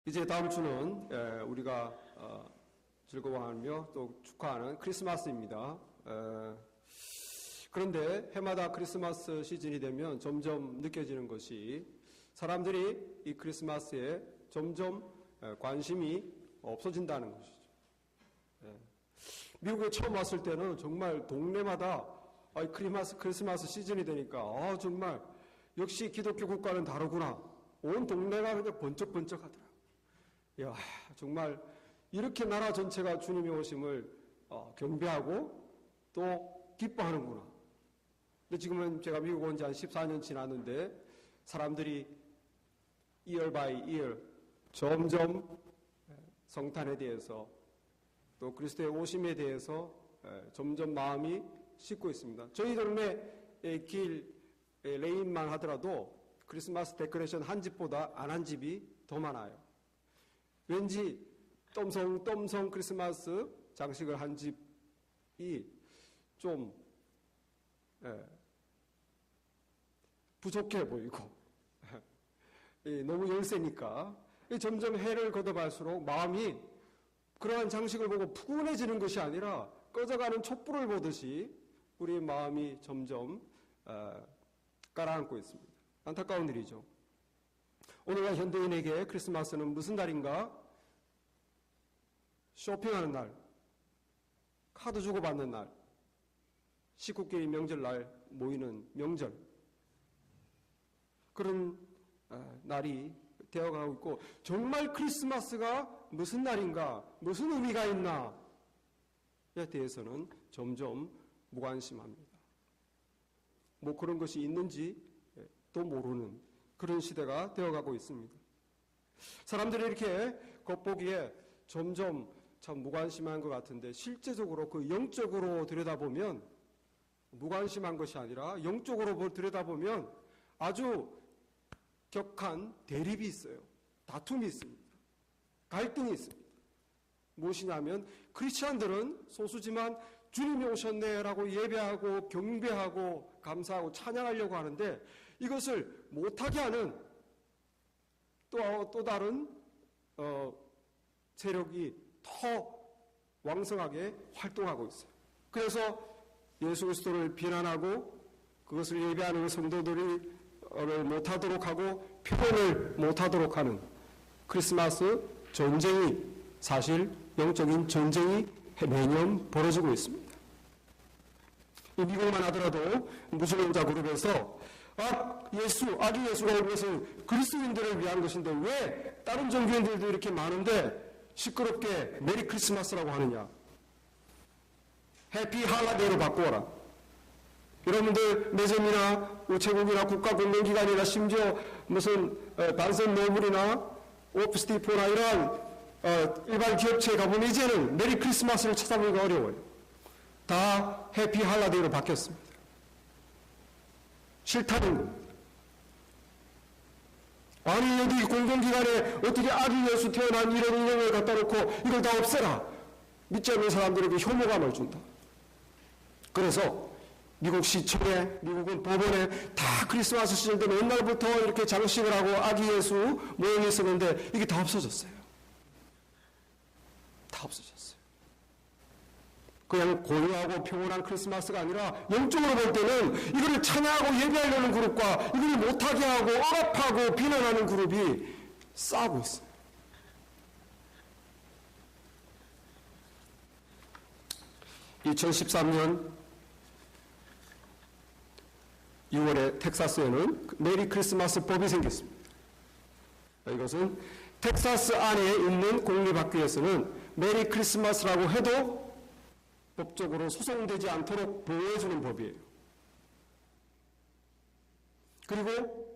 이제 다음 주는 우리가 즐거워하며 또 축하하는 크리스마스입니다. 그런데 해마다 크리스마스 시즌이 되면 점점 느껴지는 것이 사람들이 이 크리스마스에 점점 관심이 없어진다는 것이죠. 미국에 처음 왔을 때는 정말 동네마다 크리스마스 시즌이 되니까 정말 역시 기독교 국가는 다르구나. 온 동네가 그냥 번쩍번쩍 하더라고요. 야, 정말 이렇게 나라 전체가 주님의 오심을 경배하고 또 기뻐하는구나. 근데 지금은 제가 미국 온 지 한 14년 지났는데 사람들이 year by year 점점 성탄에 대해서 또 그리스도의 오심에 대해서 점점 마음이 식고 있습니다. 저희 동네 길 레인만 하더라도 크리스마스 데코레이션 한 집보다 안 한 집이 더 많아요. 왠지 똠성 크리스마스 장식을 한 집이 좀 부족해 보이고 너무 열세니까 점점 해를 걷어갈수록 마음이 그러한 장식을 보고 푸근해지는 것이 아니라 꺼져가는 촛불을 보듯이 우리의 마음이 점점 가라앉고 있습니다. 안타까운 일이죠. 오늘날 현대인에게 크리스마스는 무슨 날인가? 쇼핑하는 날, 카드 주고받는 날, 식구끼리 명절날 모이는 명절, 그런 날이 되어가고 있고, 정말 크리스마스가 무슨 날인가, 무슨 의미가 있나에 대해서는 점점 무관심합니다. 뭐 그런 것이 있는지 또 모르는 그런 시대가 되어가고 있습니다. 사람들이 이렇게 겉보기에 점점 참 무관심한 것 같은데 실제적으로 그 영적으로 들여다보면 무관심한 것이 아니라 영적으로 들여다보면 아주 격한 대립이 있어요. 다툼이 있습니다. 갈등이 있습니다. 무엇이냐면 크리스찬들은 소수지만 주님이 오셨네라고 예배하고 경배하고 감사하고 찬양하려고 하는데 이것을 못하게 하는 또 다른 세력이 더 왕성하게 활동하고 있어요. 그래서 예수 그리스도를 비난하고 그것을 예배하는 성도들이 못하도록 하고 표현을 못하도록 하는 크리스마스 전쟁이 사실 영적인 전쟁이 매년 벌어지고 있습니다. 이 미국만 하더라도 무슬림자 그룹에서 아기 예수가 온 것은 그리스도인들을 위한 것인데 왜 다른 종교인들도 이렇게 많은데 시끄럽게 메리 크리스마스라고 하느냐. 해피 할라데이로 바꾸어라. 여러분들 매점이나 우체국이나 국가공공기관이나 심지어 무슨 단선 노블이나 오프스티포나 이러한 일반 기업체에 가보면 이제는 메리 크리스마스를 찾아보기가 어려워요. 다 해피 할라데이로 바뀌었습니다. 싫다는 겁니다. 아니 여기 공공기관에 어떻게 아기 예수 태어난 이런 인형을 갖다 놓고 이걸 다 없애라. 믿지 않는 사람들에게 혐오감을 준다. 그래서 미국 시청에, 미국은 법원에 다 크리스마스 시즌 되면 옛날부터 이렇게 장식을 하고 아기 예수 모형이 있었는데 이게 다 없어졌어요. 다 없어졌어요. 그냥 고요하고 평온한 크리스마스가 아니라 영적으로 볼 때는 이거를 찬양하고 예배하려는 그룹과 이걸 못하게 하고 억압하고 비난하는 그룹이 싸우고 있어요. (2013년 6월에) 텍사스에는 메리 크리스마스 법이 생겼습니다. 이것은 텍사스 안에 있는 공립학교에서는 메리 크리스마스라고 해도 법적으로 소송되지 않도록 보호해주는 법이에요. 그리고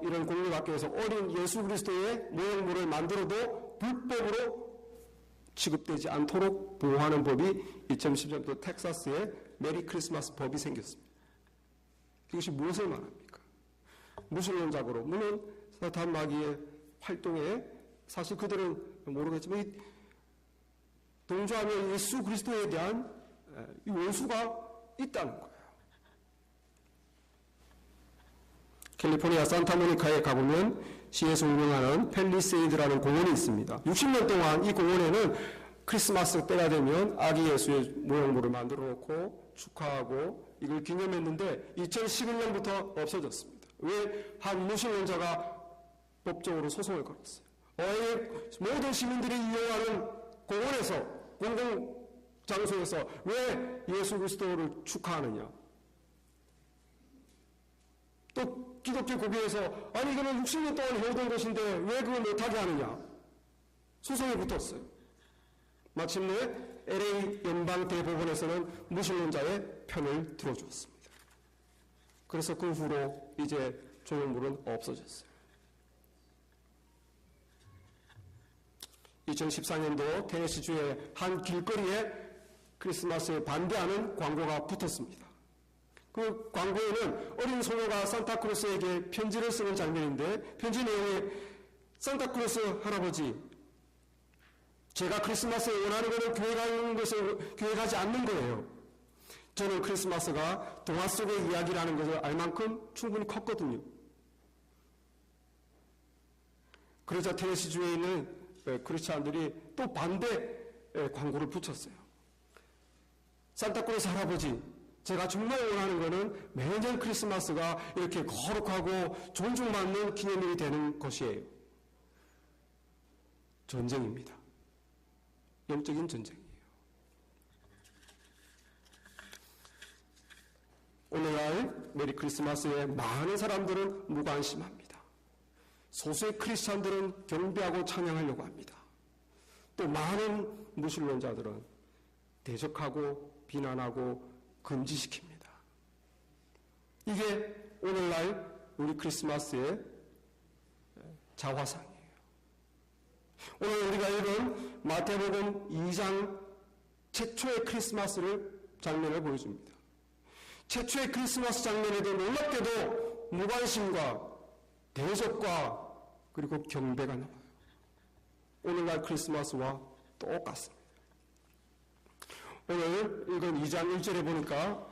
이런 공립학교에서 어린 예수 그리스도의 모형물을 만들어도 불법으로 취급되지 않도록 보호하는 법이 2010년도 텍사스에 메리 크리스마스 법이 생겼습니다. 이것이 무엇을 말합니까? 무슬림자고로 물론 사탄 마귀의 활동에 사실 그들은 모르겠지만 동조하면 예수 그리스도에 대한 이 원수가 있다는 거예요. 캘리포니아 산타모니카에 가보면 시에서 운영하는 펠리세이드라는 공원이 있습니다. 60년 동안 이 공원에는 크리스마스 때가 되면 아기 예수의 모형물을 만들어 놓고 축하하고 이걸 기념했는데 2011년부터 없어졌습니다. 왜? 한 무신론자가 법적으로 소송을 걸었어요. 모든 시민들이 이용하는 공원에서, 공공장소에서 왜 예수 그리스도를 축하하느냐? 또 기독교 교회에서 아니 이거는 60년 동안 해오던 것인데 왜 그걸 못하게 하느냐? 소송이 붙었어요. 마침내 LA 연방대법원에서는 무신론자의 편을 들어주었습니다. 그래서 그 후로 이제 조형물은 없어졌어요. 2014년도 테네시주의 한 길거리에 크리스마스에 반대하는 광고가 붙었습니다. 그 광고에는 어린 소녀가 산타크로스에게 편지를 쓰는 장면인데 편지 내용에 산타크로스 할아버지, 제가 크리스마스에 원하는 것을 교회 가는 것을 교회 가지 않는 거예요. 저는 크리스마스가 동화 속의 이야기라는 것을 알 만큼 충분히 컸거든요. 그러자 테네시주에 있는 크리스찬들이 또 반대 광고를 붙였어요. 산타크로스 할아버지, 제가 정말 원하는 것은 매년 크리스마스가 이렇게 거룩하고 존중받는 기념일이 되는 것이에요. 전쟁입니다. 영적인 전쟁이에요. 오늘날 메리 크리스마스에 많은 사람들은 무관심합니다. 소수의 크리스찬들은 경배하고 찬양하려고 합니다. 또 많은 무신론자들은 대적하고 비난하고 금지시킵니다. 이게 오늘날 우리 크리스마스의 자화상이에요. 오늘 우리가 읽은 마태복음 2장 최초의 크리스마스를 장면을 보여줍니다. 최초의 크리스마스 장면에도 놀랍게도 무관심과 대적과 그리고 경배가 나와요. 오늘날 크리스마스와 똑같습니다. 오늘 읽은 2장 1절에 보니까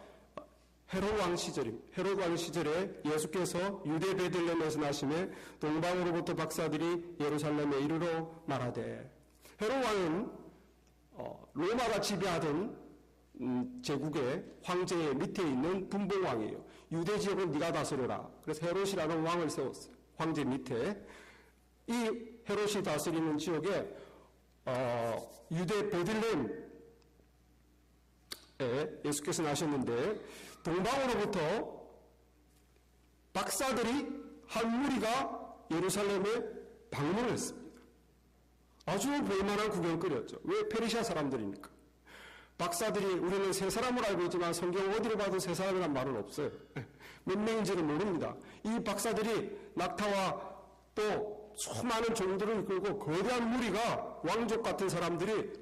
헤롯 왕 시절입니다. 헤롯 왕 시절에 예수께서 유대 베들레헴에서 나심에 동방으로부터 박사들이 예루살렘에 이르러 말하되, 헤롯 왕은 로마가 지배하던 제국의 황제의 밑에 있는 분봉왕이에요. 유대 지역은 네가 다스려라. 그래서 헤롯이라는 왕을 세웠어요. 황제 밑에. 이 헤롯이 다스리는 지역에 유대 베들레헴 예수께서 나셨는데 동방으로부터 박사들이 한 무리가 예루살렘에 방문을 했습니다. 아주 볼만한 구경거리였죠. 왜? 페르시아 사람들이니까. 박사들이, 우리는 세 사람을 알고 있지만 성경 어디를 봐도 세 사람이란 말은 없어요. 몇 명인지는 모릅니다. 이 박사들이 낙타와 또 수많은 종들을 이끌고 거대한 무리가 왕족 같은 사람들이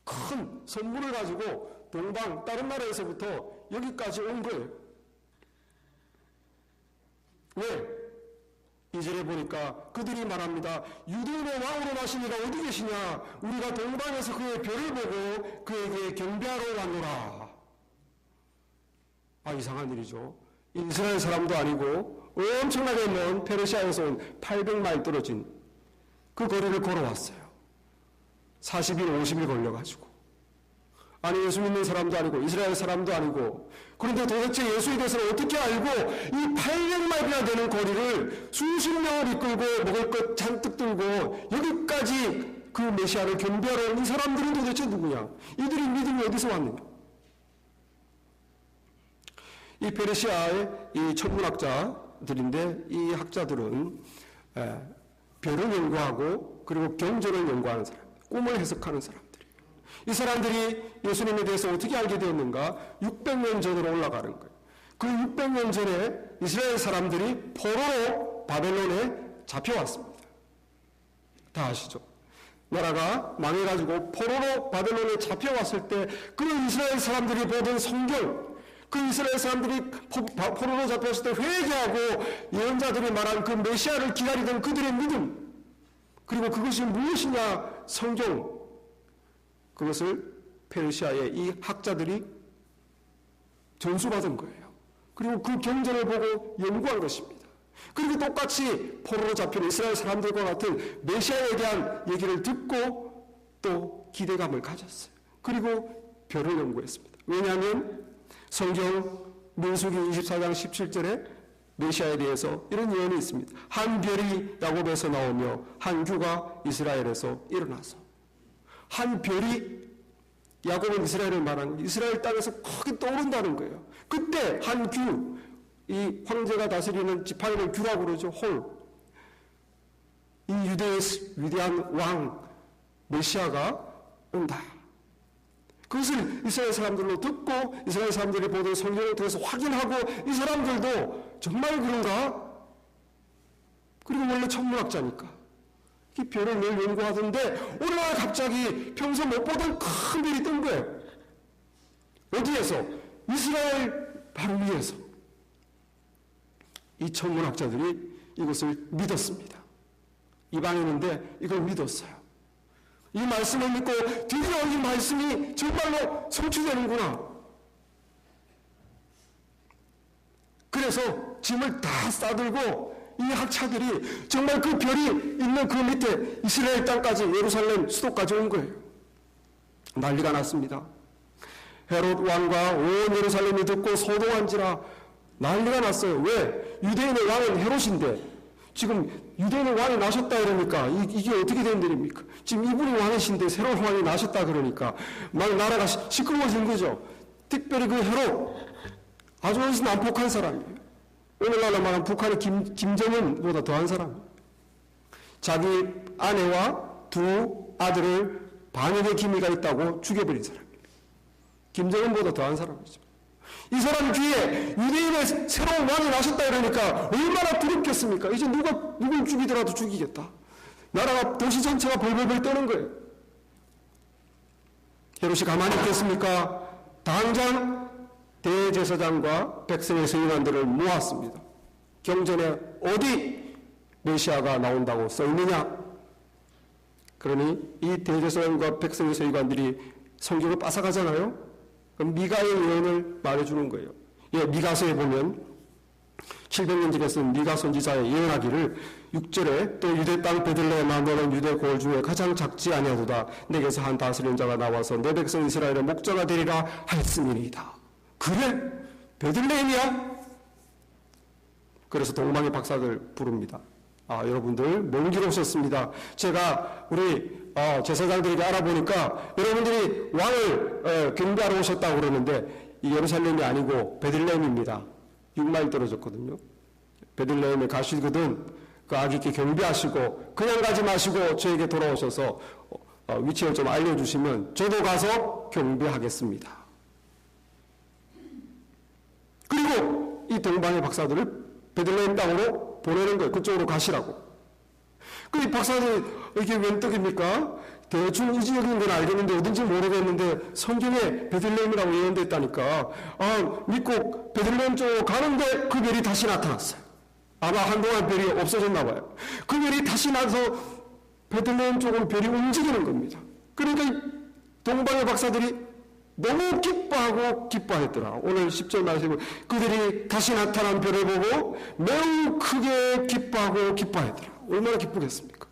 큰 선물을 가지고 동방 다른 나라에서부터 여기까지 온 거예요. 왜? 2절에 보니까 그들이 말합니다. 유대인의 왕으로 나신 이가 어디 계시냐? 우리가 동방에서 그의 별을 보고 그에게 경배하러 왔노라. 아, 이상한 일이죠. 이스라엘 사람도 아니고 엄청나게 먼 페르시아에서 온 800마일 떨어진 그 거리를 걸어왔어요. 40일, 50일 걸려가지고. 아니, 예수 믿는 사람도 아니고 이스라엘 사람도 아니고, 그런데 도대체 예수에 대해서는 어떻게 알고 이 800마일이나 되는 거리를 수십 명을 이끌고 먹을 것 잔뜩 들고 여기까지 그 메시아를 경배하러 온 이 사람들은 도대체 누구냐? 이들이 믿음이 어디서 왔느냐? 이 페르시아의 이 천문학자들인데 이 학자들은 별을 연구하고 그리고 경전을 연구하는 사람, 꿈을 해석하는 사람들이에요. 이 사람들이 예수님에 대해서 어떻게 알게 되었는가? 600년 전으로 올라가는 거예요. 그 600년 전에 이스라엘 사람들이 포로로 바벨론에 잡혀왔습니다. 다 아시죠? 나라가 망해가지고 포로로 바벨론에 잡혀왔을 때 그 이스라엘 사람들이 보던 성경, 그 이스라엘 사람들이 포로로 잡혔을 때 회개하고 예언자들이 말한 그 메시아를 기다리던 그들의 믿음, 그리고 그것이 무엇이냐? 성경, 그것을 페르시아의 이 학자들이 전수받은 거예요. 그리고 그 경전을 보고 연구한 것입니다. 그리고 똑같이 포로로 잡힌 이스라엘 사람들과 같은 메시아에 대한 얘기를 듣고 또 기대감을 가졌어요. 그리고 별을 연구했습니다. 왜냐하면 성경 민수기 24장 17절에 메시아에 대해서 이런 예언이 있습니다. 한 별이 야곱에서 나오며 한 규가 이스라엘에서 일어나서. 한 별이, 야곱은 이스라엘을 말하는 이스라엘 땅에서 크게 떠오른다는 거예요. 그때 한 규, 이 황제가 다스리는 지파인을 규라고 그러죠. 홀. 이 유대의 위대한 왕 메시아가 온다. 그것을 이스라엘 사람들로 듣고 이스라엘 사람들이 보던 성경을 통해서 확인하고 이 사람들도 정말 그런가? 그리고 원래 천문학자니까 이 별을 늘 연구하던데 어느 날 갑자기 평소 못 보던 큰 별이 뜬 거예요. 어디에서? 이스라엘 바로 위에서. 이 천문학자들이 이것을 믿었습니다. 이방인인데 이걸 믿었어요. 이 말씀을 믿고 드디어 이 말씀이 정말로 성취되는구나. 그래서 짐을 다 싸들고 이 학자들이 정말 그 별이 있는 그 밑에 이스라엘 땅까지 예루살렘 수도까지 온 거예요. 난리가 났습니다. 헤롯 왕과 온 예루살렘이 듣고 소동한지라 난리가 났어요. 왜? 유대인의 왕은 헤롯인데 지금 유대인의 왕이 나셨다 그러니까 이게 어떻게 된 일입니까? 지금 이분이 왕이신데 새로운 왕이 나셨다 그러니까 막 나라가 시끄러워진 거죠. 특별히 그 헤롯 아주 난폭한 사람이에요. 오늘날로 말하면 북한의 김정은보다 더한 사람이에요. 자기 아내와 두 아들을 반역의 기미가 있다고 죽여버린 사람이에요. 김정은보다 더한 사람이죠. 이 사람 귀에 유대인의 새로운 왕이 나셨다 그러니까 얼마나 두렵겠습니까? 이제 누굴 죽이더라도 죽이겠다. 나라가 도시 전체가 벌벌벌 떠는 거예요. 헤롯이 가만히 있겠습니까? 당장 대제사장과 백성의 서기관들을 모았습니다. 경전에 어디 메시아가 나온다고 써있느냐? 그러니 이 대제사장과 백성의 서기관들이 성경을 빠삭하잖아요. 그럼 미가의 예언을 말해주는 거예요. 예, 미가서에 보면 700년 전에 쓴 미가 선지자의 예언하기를 6절에 또 유대 땅 베들레헴아 너는 유대 고을 중에 가장 작지 아니하도다. 내게서 한 다스리는 자가 나와서 내 백성 이스라엘의 목자가 되리라 하였음이니이다. 그래? 베들레헴이야? 그래서 동방의 박사들 부릅니다. 여러분들 먼 길 오셨습니다. 제가 우리 제사장들에게 알아보니까 여러분들이 왕을 경배하러 오셨다고 그러는데 이 예루살렘이 아니고 베들레헴입니다. 6마일 떨어졌거든요. 베들레헴에 가시거든 그 아기께 경배하시고 그냥 가지 마시고 저에게 돌아오셔서 위치를 좀 알려주시면 저도 가서 경배하겠습니다. 그리고 이 동방의 박사들을 베들레헴 땅으로 보내는 거예요. 그쪽으로 가시라고. 그 박사들이 이게 웬 떡입니까? 대충 이 지역인 건 알겠는데 어딘지 모르겠는데 성경에 베들레헴이라고 예언됐다니까 믿고 베들레헴 쪽으로 가는데 그 별이 다시 나타났어요. 아마 한동안 별이 없어졌나 봐요. 그 별이 다시 나서 베들레헴 쪽으로 별이 움직이는 겁니다. 그러니까 동방의 박사들이 너무 기뻐했더라. 오늘 10절 말씀을 그들이 다시 나타난 별을 보고 매우 크게 기뻐했더라. 얼마나 기쁘겠습니까?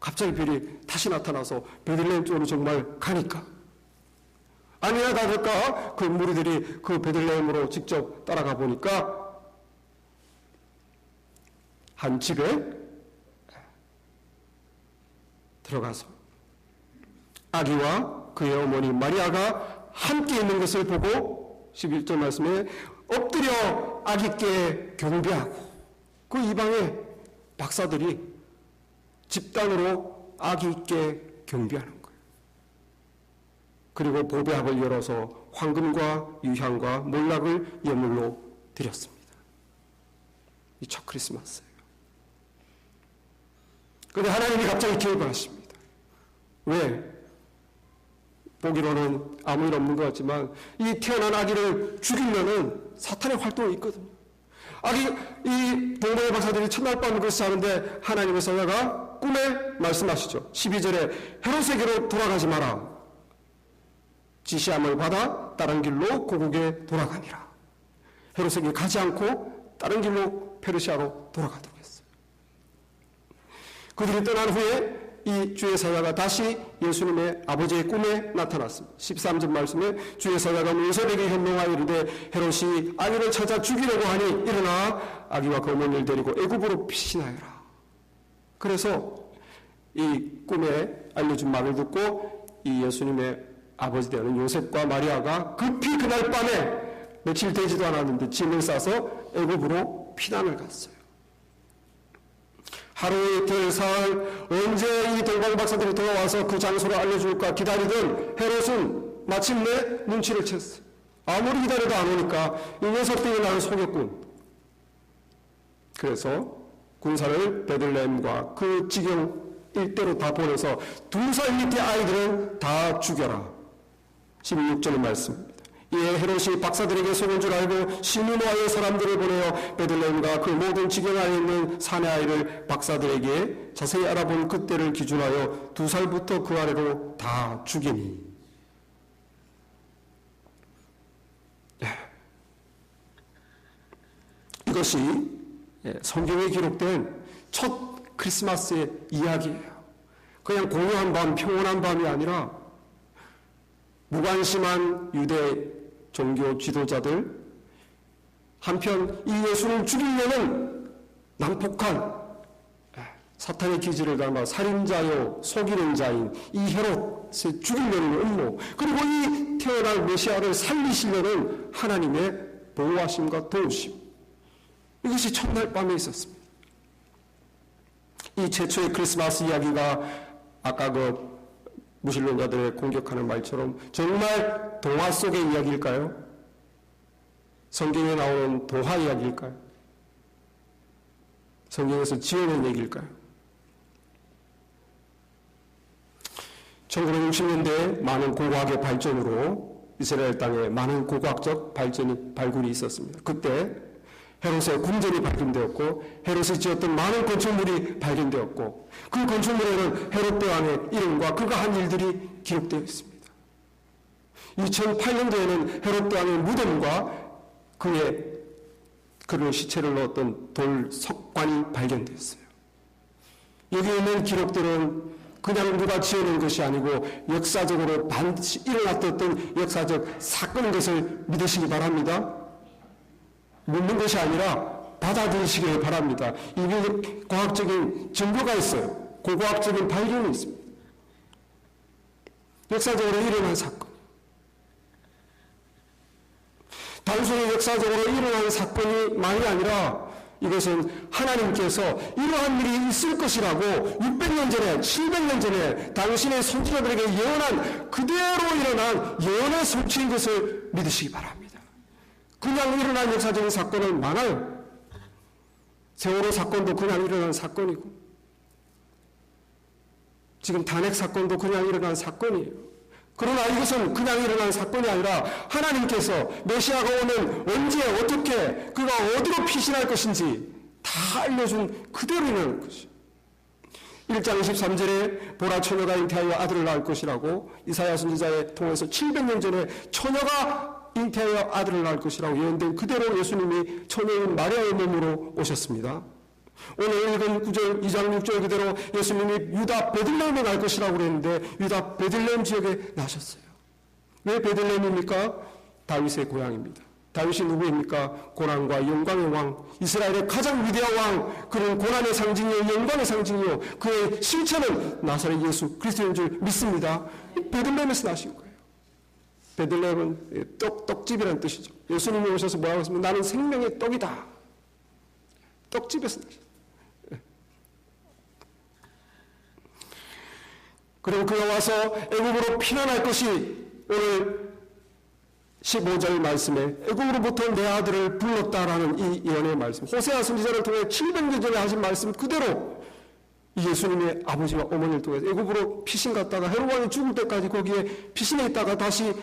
갑자기 별이 다시 나타나서 베들레헴 쪽으로 정말 가니까 아니나 다를까 그 무리들이 그 베들레헴으로 직접 따라가 보니까 한 집에 들어가서 아기와 그의 어머니 마리아가 함께 있는 것을 보고 11절 말씀에 엎드려 아기께 경배하고 그 이방의 박사들이 집단으로 아기께 경배하는 거예요. 그리고 보배합을 열어서 황금과 유향과 몰락을 예물로 드렸습니다. 이 첫 크리스마스예요. 그런데 하나님이 갑자기 개입을 하십니다. 왜? 보기로는 아무 일 없는 것 같지만 이 태어난 아기를 죽이면은 사탄의 활동이 있거든요. 이 동방의 박사들이 첫날 밤 그것을 하는데 하나님의 사자가 꿈에 말씀하시죠. 12절에 헤롯에게로 돌아가지 마라. 지시함을 받아 다른 길로 고국에 돌아가니라. 헤롯에게 가지 않고 다른 길로 페르시아로 돌아가도록 했어요. 그들이 떠난 후에 이 주의 사자가 다시 예수님의 아버지의 꿈에 나타났습니다. 13절 말씀에 주의 사자가 요셉에게 현명하여 이르되 헤롯이 아기를 찾아 죽이려고 하니 일어나 아기와 그 어머니를 데리고 애굽으로 피신하여라. 그래서 이 꿈에 알려준 말을 듣고 이 예수님의 아버지 되는 요셉과 마리아가 급히 그날 밤에 며칠 되지도 않았는데 짐을 싸서 애굽으로 피난을 갔어요. 하루 이틀 사흘 언제 이 동방 박사들이 돌아와서 그 장소를 알려줄까 기다리던 헤롯은 마침내 눈치를 챘어요. 아무리 기다려도 안 오니까 이 녀석들이 나를 속였군. 그래서 군사를 베들레헴과 그 지경 일대로 다 보내서 2살 밑에 아이들은 다 죽여라. 16절의 말씀입니다. 이에 헤롯이 박사들에게 속은 줄 알고 시므노아의 사람들을 보내어 베들레헴과 그 모든 지경 안에 있는 사내 아이를 박사들에게 자세히 알아본 그때를 기준하여 2살부터 그 아래로 다 죽이니. 이것이 성경에 기록된 첫 크리스마스의 이야기예요. 그냥 공허한 밤, 평온한 밤이 아니라 무관심한 유대 종교 지도자들, 한편 이 예수를 죽이려는 난폭한 사탄의 기질을 담아 살인자요 속이는 자인 이 헤롯을 죽이려는 음모, 그리고 이 태어날 메시아를 살리시려는 하나님의 보호하심과 도우심, 이것이 첫날 밤에 있었습니다. 이 최초의 크리스마스 이야기가 아까 그 무신론자들의 공격하는 말처럼 정말 동화 속의 이야기일까요? 성경에 나오는 동화 이야기일까요? 성경에서 지어낸 얘기일까요? 1960년대에 많은 고고학의 발전으로 이스라엘 땅에 많은 고고학적 발굴이 있었습니다. 그때 헤롯의 궁전이 발견되었고 헤롯이 지었던 많은 건축물이 발견되었고 그 건축물에는 헤롯 대왕의 이름과 그가 한 일들이 기록되어 있습니다. 2008년도에는 헤롯 대왕의 무덤과 그의 시체를 넣었던 돌 석관이 발견되었어요. 여기 있는 기록들은 그냥 누가 지어낸 것이 아니고 역사적으로 반드시 일어났던 역사적 사건인 것을 믿으시기 바랍니다. 묻는 것이 아니라 받아들이시길 바랍니다. 이게 과학적인 증거가 있어요. 고고학적인 발견이 있습니다. 역사적으로 일어난 사건. 단순히 역사적으로 일어난 사건이 아니라 이것은 하나님께서 이러한 일이 있을 것이라고 600년 전에 700년 전에 당신의 선지자들에게 예언한 그대로 일어난 예언의 성취인 것을 믿으시기 바랍니다. 그냥 일어난 역사적인 사건은 많아요. 세월호 사건도 그냥 일어난 사건이고 지금 탄핵 사건도 그냥 일어난 사건이에요. 그러나 이것은 그냥 일어난 사건이 아니라 하나님께서 메시아가 오면 언제 어떻게 그가 어디로 피신할 것인지 다 알려준 그대로 일어난 것이죠. 1장 23절에 보라 처녀가 잉태하여 아들을 낳을 것이라고 이사야 선지자에 통해서 700년 전에 처녀가 잉태하여 아들을 낳을 것이라고 예언된 그대로 예수님이 처녀인 마리아의 몸으로 오셨습니다. 오늘 읽은 9절, 2장 6절 그대로 예수님이 유다 베들레헴에 날 것이라고 그랬는데 유다 베들레헴 지역에 나셨어요. 왜 베들레헴입니까? 다윗의 고향입니다. 다윗이 누구입니까? 고난과 영광의 왕, 이스라엘의 가장 위대한 왕, 그는 고난의 상징이요 영광의 상징이요 그의 실체는 나사렛 예수 그리스도인 줄 믿습니다. 베들레헴에서 나신 거예요. 베들레헴은 떡집이라는 뜻이죠. 예수님이 오셔서 뭐라고 했습니까? 나는 생명의 떡이다. 떡집에서 나셨어요. 그리고 그가 와서 애굽으로 피난할 것이 오늘 15절 말씀에 애굽으로부터 내 아들을 불렀다라는 이 예언의 말씀, 호세아 선지자를 통해 700년 전에 하신 말씀 그대로 예수님의 아버지와 어머니를 통해서 애굽으로 피신 갔다가 헤롯 왕이 죽을 때까지 거기에 피신해 있다가 다시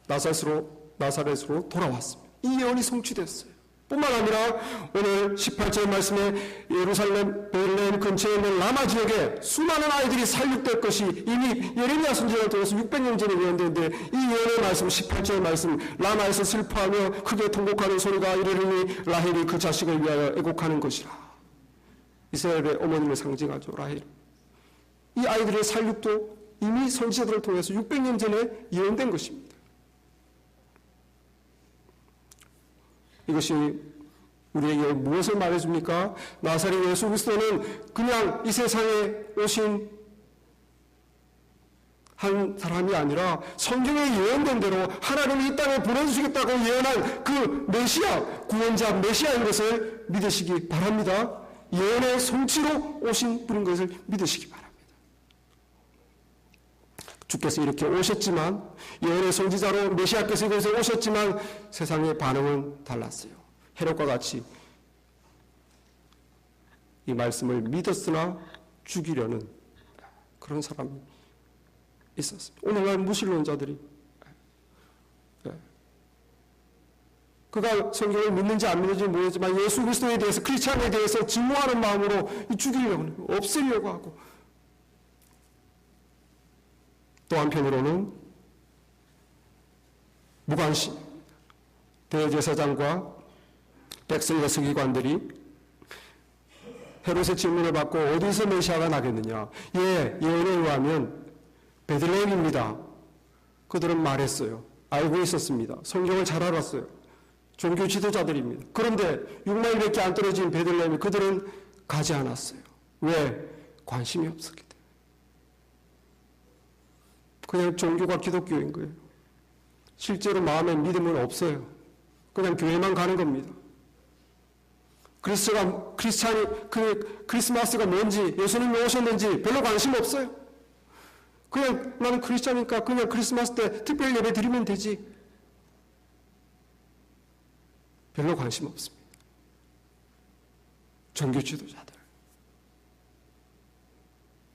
나사렛으로 돌아왔습니다. 이 예언이 성취됐어요. 뿐만 아니라 오늘 18절 말씀에 예루살렘 베들레헴 근처에 있는 라마 지역에 수많은 아이들이 살육될 것이 이미 예레미야 선지자를 통해서 600년 전에 예언되는데, 이 예언의 말씀 18절 말씀, 라마에서 슬퍼하며 크게 통곡하는 소리가 이르르니 라헬이 그 자식을 위하여 애곡하는 것이라. 이스라엘의 어머님을 상징하죠, 라헬. 이 아이들의 살육도 이미 선지자들을 통해서 600년 전에 예언된 것입니다. 이것이 우리에게 무엇을 말해줍니까? 나사렛 예수 그리스도는 그냥 이 세상에 오신 한 사람이 아니라 성경에 예언된 대로 하나님이 이 땅에 보내주시겠다고 예언한 그 메시아, 구원자 메시아인 것을 믿으시기 바랍니다. 예언의 성취로 오신 분인 것을 믿으시기 바랍니다. 주께서 이렇게 오셨지만, 예언의 성지자로 메시아께서 이곳에 오셨지만 세상의 반응은 달랐어요. 헤롯과 같이 이 말씀을 믿었으나 죽이려는 그런 사람이 있었습니다. 오늘날 무신론자들이 그가 성경을 믿는지 안 믿는지 모르지만 예수 그리스도에 대해서, 크리스찬에 대해서 증오하는 마음으로 죽이려고 하고, 없애려고 하고, 또 한편으로는 무관심, 대제사장과 백성의 서기관들이 헤롯의 질문을 받고 어디서 메시아가 나겠느냐? 예언에 의하면 베들레헴입니다. 그들은 말했어요. 알고 있었습니다. 성경을 잘 알았어요. 종교 지도자들입니다. 그런데 6마일밖에 안 떨어진 베들레헴에 그들은 가지 않았어요. 왜? 관심이 없었기 때문에. 그냥 종교가 기독교인 거예요. 실제로 마음에 믿음은 없어요. 그냥 교회만 가는 겁니다. 크리스마스가 뭔지, 예수님이 오셨는지 별로 관심 없어요. 그냥 나는 크리스찬이니까 그냥 크리스마스 때 특별 예배 드리면 되지. 별로 관심 없습니다. 종교 지도자들.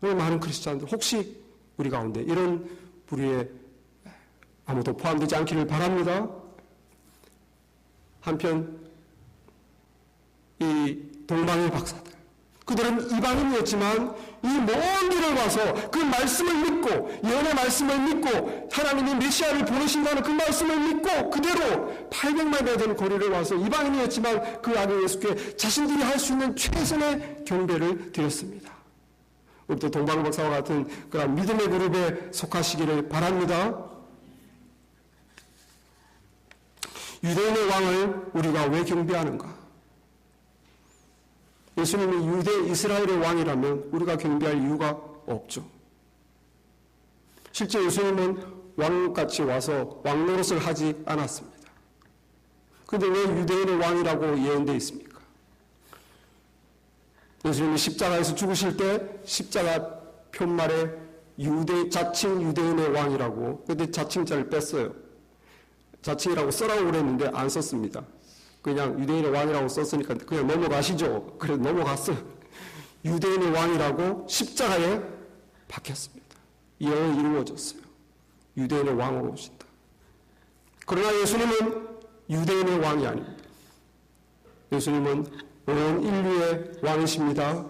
너무 많은 크리스찬들, 혹시 우리 가운데 이런 부류에 아무도 포함되지 않기를 바랍니다. 한편 이 동방의 박사들, 그들은 이방인이었지만 이 먼 길을 와서 그 말씀을 믿고, 예언의 말씀을 믿고, 하나님이 메시아를 보내신다는 그 말씀을 믿고 그대로 800마일이 되는 거리를 와서, 이방인이었지만 그 아들 예수께 자신들이 할 수 있는 최선의 경배를 드렸습니다. 우리도 동방 박사와 같은 그런 믿음의 그룹에 속하시기를 바랍니다. 유대인의 왕을 우리가 왜 경배하는가? 예수님이 유대 이스라엘의 왕이라면 우리가 경배할 이유가 없죠. 실제 예수님은 왕같이 와서 왕 노릇을 하지 않았습니다. 그런데 왜 유대인의 왕이라고 예언되어 있습니까? 예수님이 십자가에서 죽으실 때 십자가 편말에 자칭 유대인의 왕이라고, 그런데 자칭자를 뺐어요. 자칭이라고 써라고 그랬는데 안 썼습니다. 그냥 유대인의 왕이라고 썼으니까 그냥 넘어가시죠. 그래서 넘어갔어요. 유대인의 왕이라고 십자가에 박혔습니다. 예언이 이루어졌어요. 유대인의 왕으로 오신다. 그러나 예수님은 유대인의 왕이 아닙니다. 예수님은 온 인류의 왕이십니다.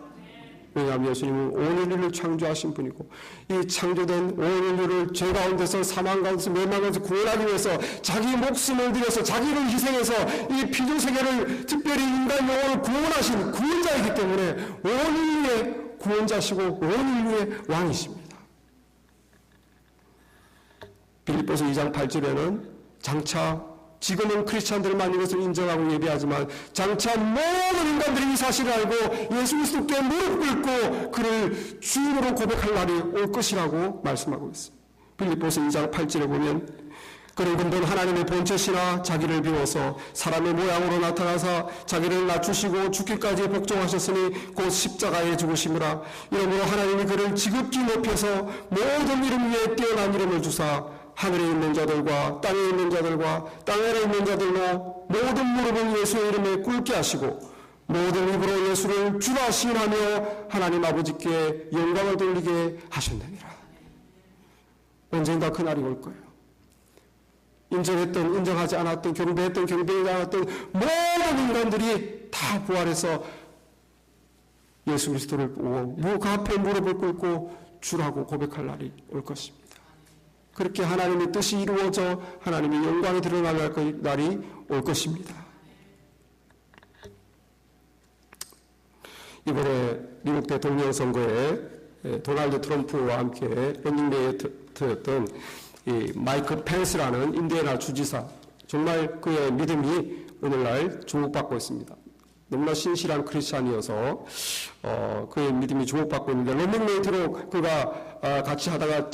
왜냐하면 예수님은 온 인류를 창조하신 분이고, 이 창조된 온 인류를 죄 가운데서, 사망 가운데서, 멸망 가운데서 구원하기 위해서 자기 목숨을 들여서, 자기를 희생해서 이 피조세계를, 특별히 인간 영혼을 구원하신 구원자이기 때문에 온 인류의 구원자시고 온 인류의 왕이십니다. 빌립보서 2장 8절에는 장차, 지금은 크리스찬들만 이것을 인정하고 예배하지만 장차 모든 인간들이 이 사실을 알고 예수 그리스도께 무릎 꿇고 그를 주인으로 고백할 날이 올 것이라고 말씀하고 있습니다. 빌립보서 2장 8절에 보면, 그는 근본 하나님의 본체시나 자기를 비워서 사람의 모양으로 나타나사 자기를 낮추시고 죽기까지 복종하셨으니 곧 십자가에 죽으심이라. 이러므로 하나님이 그를 지극히 높여서 모든 이름 위에 뛰어난 이름을 주사 하늘에 있는 자들과 땅에 있는 자들과 땅 아래에 있는 자들로 모든 무릎을 예수의 이름에 꿇게 하시고 모든 입으로 예수를 주라 시인하며 하나님 아버지께 영광을 돌리게 하셨느니라. 언젠가 그날이 올 거예요. 인정했던 인정하지 않았던, 경배했던 경배하지 않았던 모든 인간들이 다 부활해서 예수 그리스도를 보고 그 앞에 무릎을 꿇고 주라고 고백할 날이 올 것입니다. 그렇게 하나님의 뜻이 이루어져 하나님의 영광이 드러날 날이 올 것입니다. 이번에 미국 대통령 선거에 도널드 트럼프와 함께 러닝메이트였던 이 마이크 펜스라는 인디애나 주지사, 정말 그의 믿음이 오늘날 주목받고 있습니다. 너무나 신실한 크리스찬이어서 그의 믿음이 주목받고 있는데, 러닝메이트로 그가 같이 하다가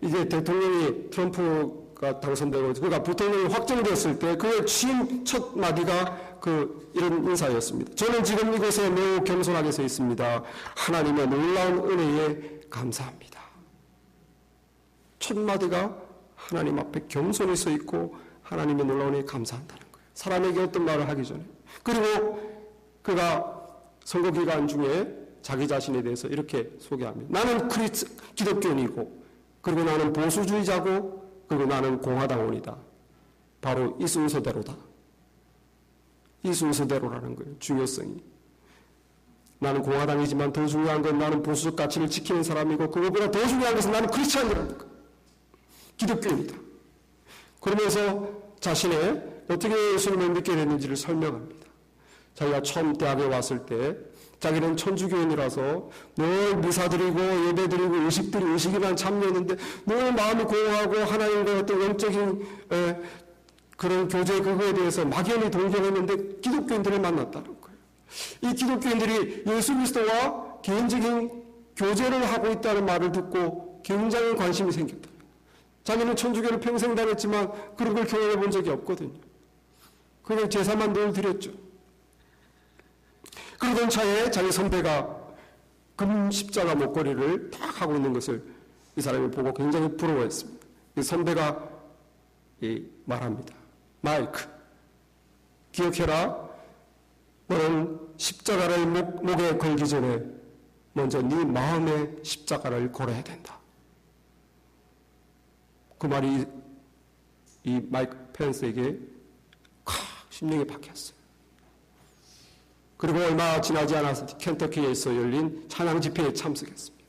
이제 대통령이 트럼프가 당선되고 그가 부통령이 확정되었을 때 그의 취임 첫 마디가 이런 인사였습니다. 저는 지금 이곳에 매우 겸손하게 서 있습니다. 하나님의 놀라운 은혜에 감사합니다. 첫 마디가 하나님 앞에 겸손히 서 있고 하나님의 놀라운 은혜에 감사한다는 거예요. 사람에게 어떤 말을 하기 전에. 그리고 그가 선거 기간 중에 자기 자신에 대해서 이렇게 소개합니다. 나는 기독교인이고, 그리고 나는 보수주의자고, 그리고 나는 공화당원이다. 바로 이 순서대로다. 이 순서대로라는 거예요. 중요성이. 나는 공화당이지만 더 중요한 건 나는 보수적 가치를 지키는 사람이고, 그것보다 더 중요한 것은 나는 크리스찬이라는 거예요. 기독교인이다. 그러면서 자신의 어떻게 예수님을 믿게 됐는지를 설명합니다. 자기가 처음 대학에 왔을 때 자기는 천주교인이라서 늘 미사드리고 예배드리고 의식이만 참여했는데 늘 마음이 공허하고 하나님과 어떤 영적인 그런 교제 그거에 대해서 막연히 동경했는데 기독교인들을 만났다는 거예요. 이 기독교인들이 예수 그리스도와 개인적인 교제를 하고 있다는 말을 듣고 굉장히 관심이 생겼다. 자기는 천주교를 평생 다녔지만 그런 걸 경험해 본 적이 없거든요. 그걸 제사만 늘 드렸죠. 그러던 차에 자기 선배가 금 십자가 목걸이를 딱 하고 있는 것을 이 사람이 보고 굉장히 부러워했습니다. 이 선배가 말합니다. 마이크, 기억해라. 너는 십자가를 목에 걸기 전에 먼저 네 마음의 십자가를 걸어야 된다. 그 말이 이 마이크 펜스에게 심령에 박혔어요. 그리고 얼마 지나지 않아서 켄터키에서 열린 찬양 집회에 참석했습니다.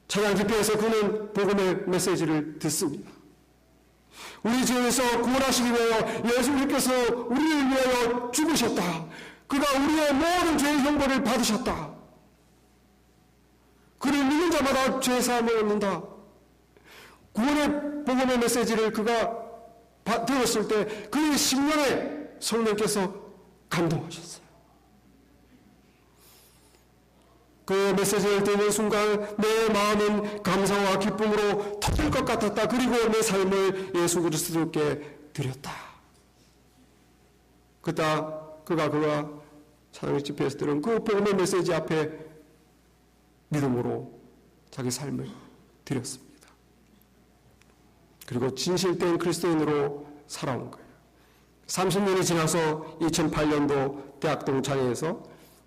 찬양 집회에서 그는 복음의 메시지를 듣습니다. 우리 죄에서 구원하시기 위하여 예수님께서 우리를 위하여 죽으셨다. 그가 우리의 모든 죄의 형벌을 받으셨다. 그를 믿는 자마다 죄 사함을 얻는다. 구원의 복음의 메시지를 그가 들었을 때 그의 심령에 성령께서 감동하셨어요. 그 메시지를 듣는 순간 내 마음은 감사와 기쁨으로 터질 것 같았다. 그리고 내 삶을 예수 그리스도께 드렸다. 그가 찬양 집회에서 들은 그 복음의 메시지 앞에 믿음으로 자기 삶을 드렸습니다. 그리고 진실된 그리스도인으로 살아온 거예요. 30년이 지나서 2008년도 대학 동창회에서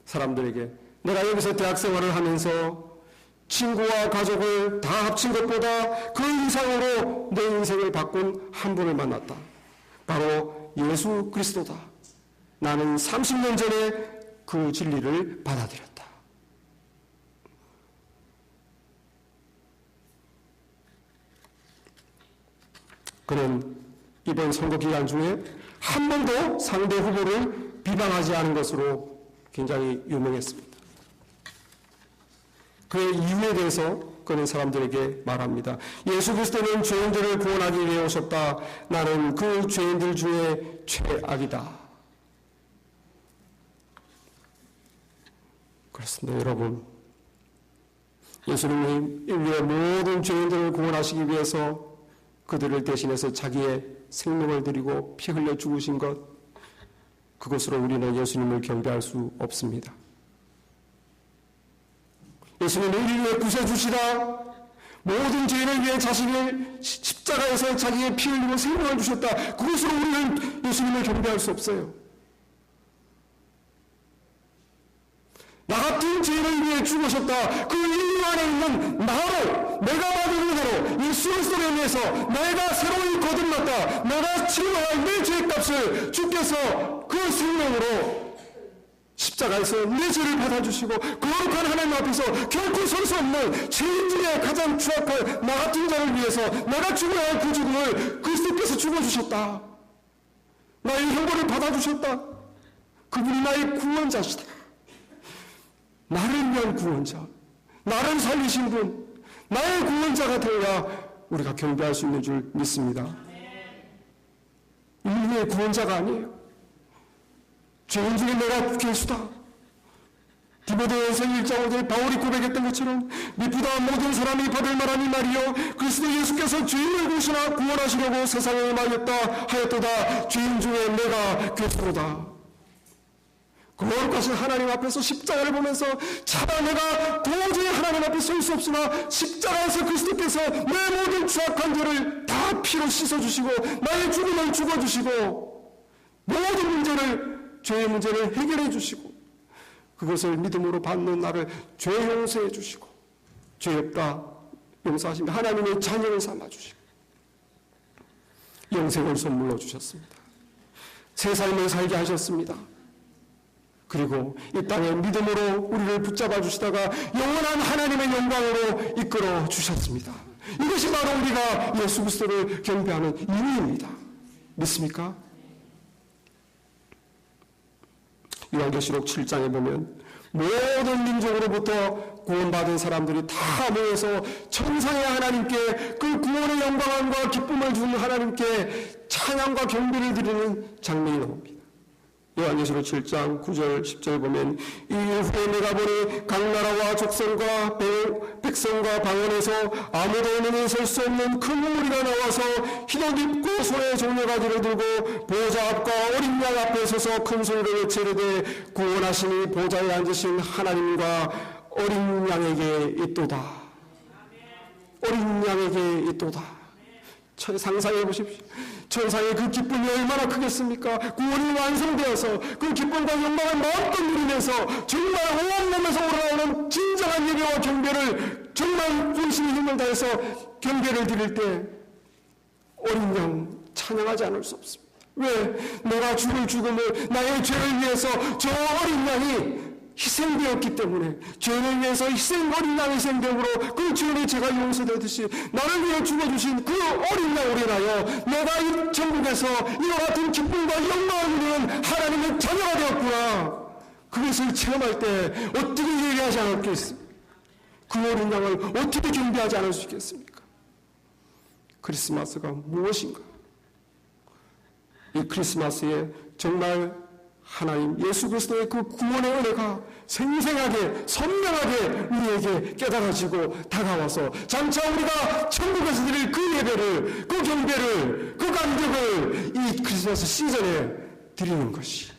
사람들에게 내가 여기서 대학 생활을 하면서 친구와 가족을 다 합친 것보다 그 이상으로 내 인생을 바꾼 한 분을 만났다. 바로 예수 그리스도다. 나는 30년 전에 그 진리를 받아들였다. 그는 이번 선거 기간 중에 한 번도 상대 후보를 비방하지 않은 것으로 굉장히 유명했습니다. 그의 이유에 대해서 그는 사람들에게 말합니다. 예수 그리스도는 죄인들을 구원하기 위해 오셨다. 나는 그 죄인들 중에 최악이다. 그렇습니다, 여러분. 예수님이 인류의 모든 죄인들을 구원하시기 위해서 그들을 대신해서 자기의 생명을 드리고 피 흘려 죽으신 것, 그것으로 우리는 예수님을 경배할 수 없습니다. 예수님은 인류의 구세주시다. 모든 죄인을 위해 자신을 십자가에서 자기의 피 흘리고 생명을 주셨다. 그것으로 우리는 예수님을 경배할 수 없어요. 나 같은 죄인을 위해 죽으셨다. 그 인류 안에 있는 나로, 내가 받은 은혜로 예수 그리스도로 인해서 내가 새로이 거듭났다. 내가 치러야 할 내 죄값을 주께서 그 생명으로 십자가에서 내 죄를 받아주시고 거룩한 하나님 앞에서 결코 설 수 없는 죄인 중에 가장 추악한 나 같은 자를 위해서 내가 죽어야 할 그 죽음을 그리스도께서 죽어주셨다. 나의 형벌을 받아주셨다. 그분이 나의 구원자시다. 나를 위한 구원자, 나를 살리신 분, 나의 구원자가 되어야 우리가 경배할 수 있는 줄 믿습니다. 인류의 구원자가 아니에요. 죄인 중에 내가 괴수다. 디모데후서 1장 5절 바울이 고백했던 것처럼 미쁘다 모든 사람이 받을 만한 이 말이요 그리스도 예수께서 죄인을 구시나 구원하시려고 세상에 임하였다 하였도다. 죄인 중에 내가 괴수로다. 거룩하신 하나님 앞에서 십자가를 보면서 차마 내가 도저히 하나님 앞에 설 수 없으나 십자가에서 그리스도께서 내 모든 추악한 죄를 다 피로 씻어주시고 나의 죽음을 죽어주시고 모든 문제를 죄의 문제를 해결해 주시고 그것을 믿음으로 받는 나를 죄 용서해 주시고 죄 없다 용서하시며 하나님의 자녀를 삼아 주시고 영생을 선물로 주셨습니다. 새 삶을 살게 하셨습니다. 그리고 이 땅에 믿음으로 우리를 붙잡아 주시다가 영원한 하나님의 영광으로 이끌어 주셨습니다. 이것이 바로 우리가 예수 그리스도를 경배하는 이유입니다. 믿습니까? 요한계시록 7장에 보면 모든 민족으로부터 구원받은 사람들이 다 모여서 천상의 하나님께 그 구원의 영광과 기쁨을 주는 하나님께 찬양과 경배를 드리는 장면이 나옵니다. 요한계시록 7장 9절 10절 보면 이 후에 내가 보니 각 나라와 족속과 백성과 방언에서 아무도 눈에 설 수 없는 큰 무리가 나와서 흰옷 입고 손에 종려가지를 들고 보좌 앞과 어린 양 앞에 서서 큰 소리로 외치르되 구원하시니 보좌에 앉으신 하나님과 어린 양에게 있도다. 어린 양에게 있도다. 상상해 보십시오. 천상의 그 기쁨이 얼마나 크겠습니까? 구원이 완성되어서 그 기쁨과 영광을 마음껏 누리면서 정말 온몸에서 우러나오는 진정한 예배와 경배를 정말 분신의 힘을 다해서 경배를 드릴 때 어린 양 찬양하지 않을 수 없습니다. 왜? 내가 죽을 죽음을 나의 죄를 위해서 저 어린 양이 희생되었기 때문에 죄를 위해서 어린 양 희생됨으로 그 죄의 죄가 용서되듯이 나를 위해 죽어주신 그 어린 양으로 인하여 내가 이 천국에서 이와 같은 기쁨과 영광을 누리는 하나님의 자녀가 되었구나. 그것을 체험할 때 어떻게 예배하지 않았겠습니까? 그 어린 양을 어떻게 경배하지 않을 수 있겠습니까? 크리스마스가 무엇인가? 이 크리스마스에 정말 하나님 예수 그리스도의 그 구원의 은혜가 생생하게 선명하게 우리에게 깨달아지고 다가와서 장차 우리가 천국에서 드릴 그 예배를 그 경배를 그 감격을 이 크리스마스 시즌에 드리는 것이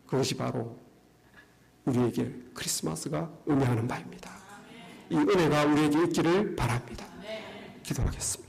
그것이 바로 우리에게 크리스마스가 의미하는 바입니다. 이 은혜가 우리에게 있기를 바랍니다. 기도하겠습니다.